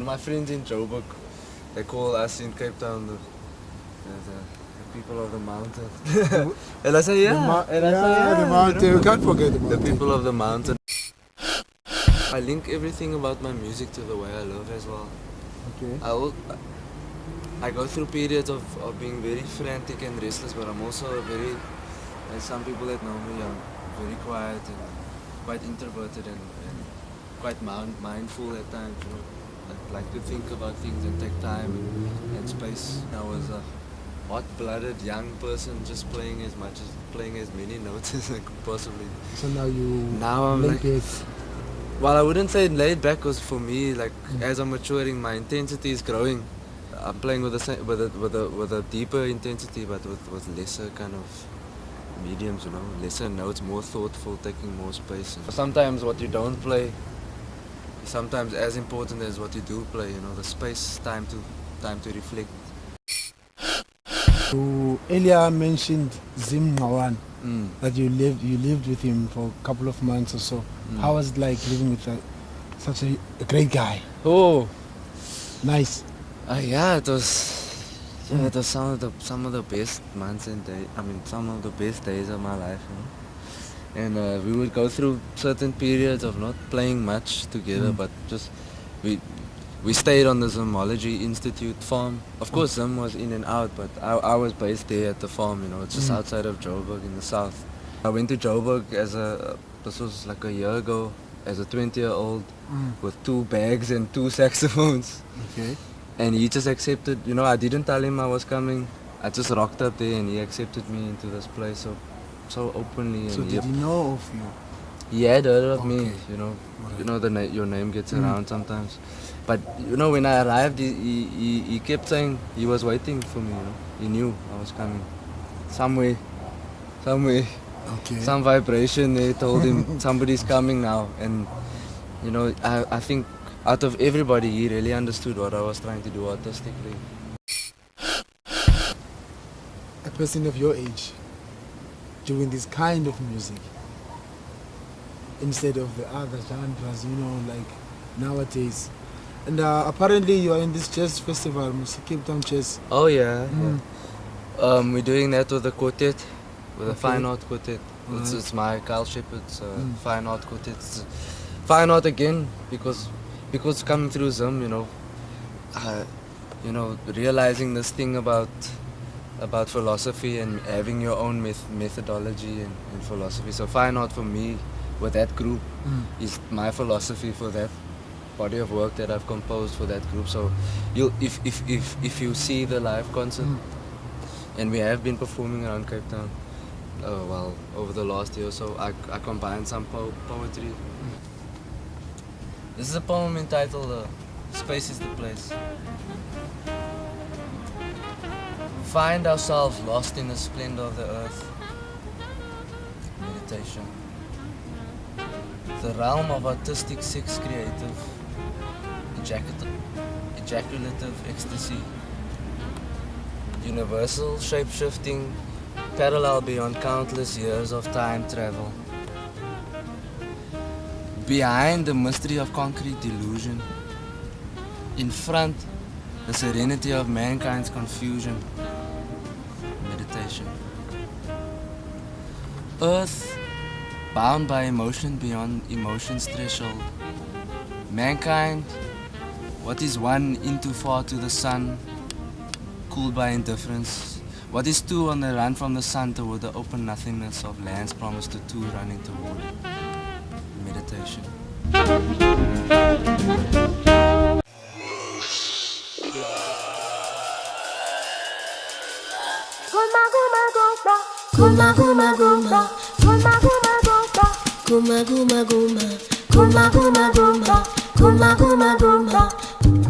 My friends in Joburg, they call us in Cape Town the people of the mountain. And I say, yeah. The mountain. We can't forget the mountain. The people of the mountain. I link everything about my music to the way I live as well. Okay. I go through periods of being very frantic and restless, but I'm also very, as some people that know me, I'm very quiet and quite introverted and quite mindful at times. You know, I like to think about things and take time and space. I was a hot-blooded young person, just playing as many notes as I could possibly. So now I'm laid back. Well, I wouldn't say laid back, because for me, like as I'm maturing, my intensity is growing. I'm playing with a deeper intensity, but with lesser kind of mediums, you know, lesser notes, more thoughtful, taking more space. And sometimes what you don't play is sometimes as important as what you do play. You know, the space, time to reflect. You earlier mentioned Zim Ngqawana, that you lived with him for a couple of months or so. How was it like living with such a great guy? Oh, nice. Yeah, it was. Yeah, it was some of the best months and days. I mean, some of the best days of my life. You know? And we would go through certain periods of not playing much together, but just we stayed on the Zoology Institute farm. Of course, Zim was in and out, but I was based there at the farm. You know, it's just outside of Joburg in the south. I went to Joburg this was like a year ago, as a 20-year-old with 2 bags and 2 saxophones. Okay. And he just accepted, you know, I didn't tell him I was coming. I just rocked up there and he accepted me into this place so openly. So and did he know of you? He had heard of me, you know. Right. You know, your name gets around sometimes. But, you know, when I arrived, he kept saying he was waiting for me, you know. He knew I was coming. Somewhere. Okay. Some vibration there told him somebody's coming now. And, you know, I think out of everybody, he really understood what I was trying to do artistically. A person of your age doing this kind of music instead of the other genres, you know, like nowadays. And apparently you are in this jazz festival, Cape Town Jazz. Oh yeah. We're doing that with a quartet, with a fine art quartet. Right. It's my Kyle Shepherd's fine art quartet. It's fine art again because coming through Zim, you know, realizing this thing about philosophy and having your own methodology and philosophy. So fine art for me, with that group, is my philosophy for that body of work that I've composed for that group. So if you see the live concert, and we have been performing around Cape Town, over the last year or so, I combined some poetry. This is a poem entitled Space is the Place. Find ourselves lost in the splendor of the earth. Meditation. The realm of artistic sex creative, ejaculative ecstasy. Universal shape-shifting, parallel beyond countless years of time travel. Behind the mystery of concrete delusion, in front, the serenity of mankind's confusion. Meditation. Earth, bound by emotion beyond emotion's threshold. Mankind, what is one into far to the sun, cooled by indifference. What is two on the run from the sun toward the open nothingness of lands promised to two running toward it. Meditation. Guma guma guma, guma guma guma, guma guma guma, guma guma guma, guma guma guma, guma guma guma.